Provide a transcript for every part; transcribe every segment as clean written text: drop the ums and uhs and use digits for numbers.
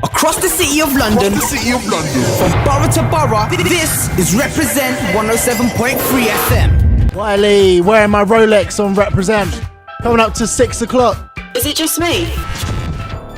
Across the city of London, from borough to borough, this is Reprezent 107.3 FM. Wiley, wearing my Rolex on Reprezent. Coming up to 6 o'clock. Is it just me?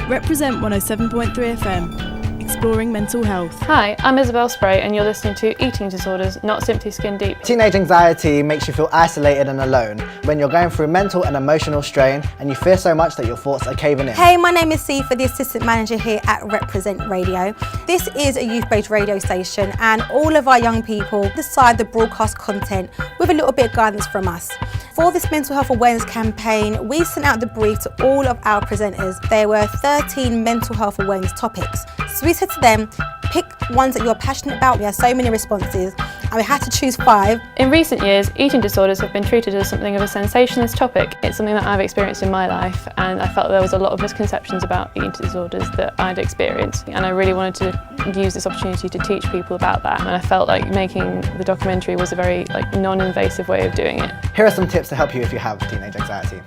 Reprezent 107.3 FM. Exploring mental health. Hi, I'm Isabel Spray and you're listening to Eating Disorders, Not Simply Skin Deep. Teenage anxiety makes you feel isolated and alone when you're going through mental and emotional strain and you fear so much that your thoughts are caving in. Hey, my name is Sifa, the assistant manager here at Reprezent Radio. This is a youth-based radio station and all of our young people decide the broadcast content with a little bit of guidance from us. For this mental health awareness campaign, we sent out the brief to all of our presenters. There were 13 mental health awareness topics. So we said to them, pick ones that you're passionate about. We had so many responses and we had to choose 5. In recent years, eating disorders have been treated as something of a sensationalist topic. It's something that I've experienced in my life and I felt there was a lot of misconceptions about eating disorders that I'd experienced, and I really wanted to use this opportunity to teach people about that, and I felt like making the documentary was a very non-invasive way of doing it. Here are some tips to help you if you have teenage anxiety.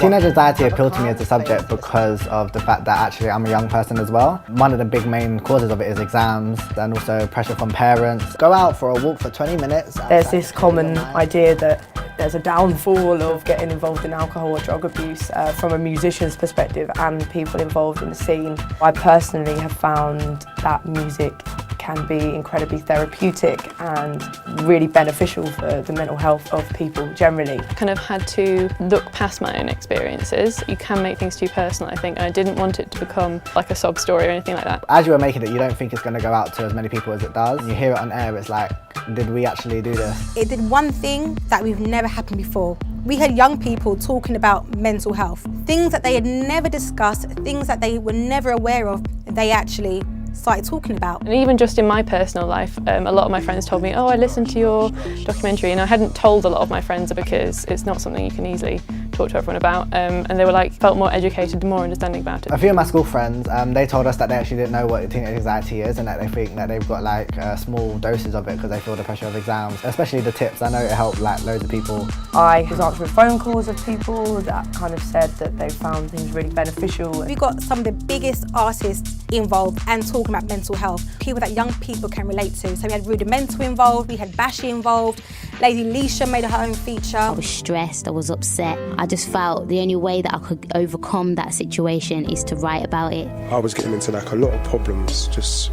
Teenage anxiety appealed to me as a subject because of the fact that actually I'm a young person as well. One of the big main causes of it is exams and also pressure from parents. Go out for a walk for 20 minutes. There's this common idea that there's a downfall of getting involved in alcohol or drug abuse from a musician's perspective and people involved in the scene. I personally have found that music can be incredibly therapeutic and really beneficial for the mental health of people generally. I kind of had to look past my own experiences. You can make things too personal, I think, and I didn't want it to become like a sob story or anything like that. As you were making it, you don't think it's going to go out to as many people as it does. And you hear it on air, it's like, did we actually do this? It did one thing that we've never happened before. We had young people talking about mental health. Things that they had never discussed, things that they were never aware of, they actually started talking about. And even just in my personal life, a lot of my friends told me, oh, I listened to your documentary, and I hadn't told a lot of my friends because it's not something you can easily talk to everyone about, and they were felt more educated and more understanding about it. A few of my school friends, they told us that they actually didn't know what teenage anxiety is and that they think that they've got small doses of it because they feel the pressure of exams, especially the tips. I know it helped loads of people. I was answering phone calls of people that kind of said that they found things really beneficial. We got some of the biggest artists involved and talking about mental health, people that young people can relate to. So we had Rudimental involved, we had Bashi involved, Lady Leisha made her own feature. I was stressed, I was upset. I just felt the only way that I could overcome that situation is to write about it. I was getting into a lot of problems just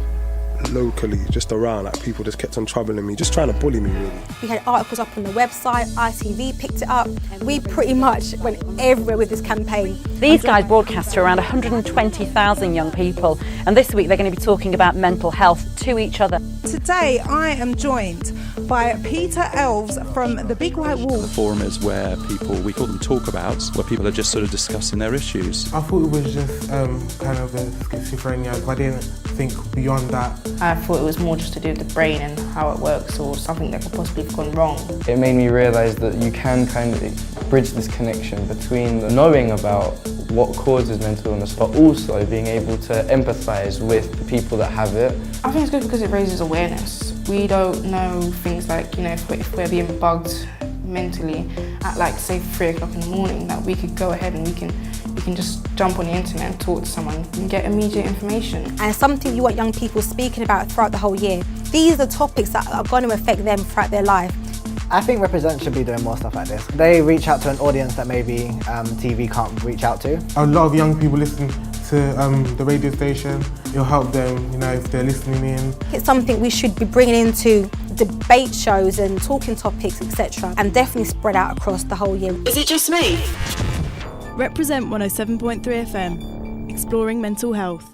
locally, just around, people just kept on troubling me, just trying to bully me really. We had articles up on the website, ITV picked it up. We pretty much went everywhere with this campaign. These guys broadcast to around 120,000 young people, and this week they're going to be talking about mental health to each other. Today I am joined by Peter Elves from the Big White Wall. The forum is where we call them talkabouts, where people are just sort of discussing their issues. I thought it was just kind of a schizophrenia, but I didn't think beyond that. I thought it was more just to do with the brain and how it works, or something that could possibly have gone wrong. It made me realise that you can kind of bridge this connection between knowing about what causes mental illness, but also being able to empathise with the people that have it. I think it's good because it raises awareness. We don't know things like, if we're being bugged mentally at say 3 o'clock in the morning, that we could go ahead and we can just jump on the internet and talk to someone and get immediate information. And something you want young people speaking about throughout the whole year. These are the topics that are going to affect them throughout their life. I think Reprezent should be doing more stuff like this. They reach out to an audience that maybe TV can't reach out to. A lot of young people listen to the radio station. It'll help them, if they're listening in. It's something we should be bringing into debate shows and talking topics, etc., and definitely spread out across the whole year. Is it just me? Reprezent 107.3 FM. Exploring mental health.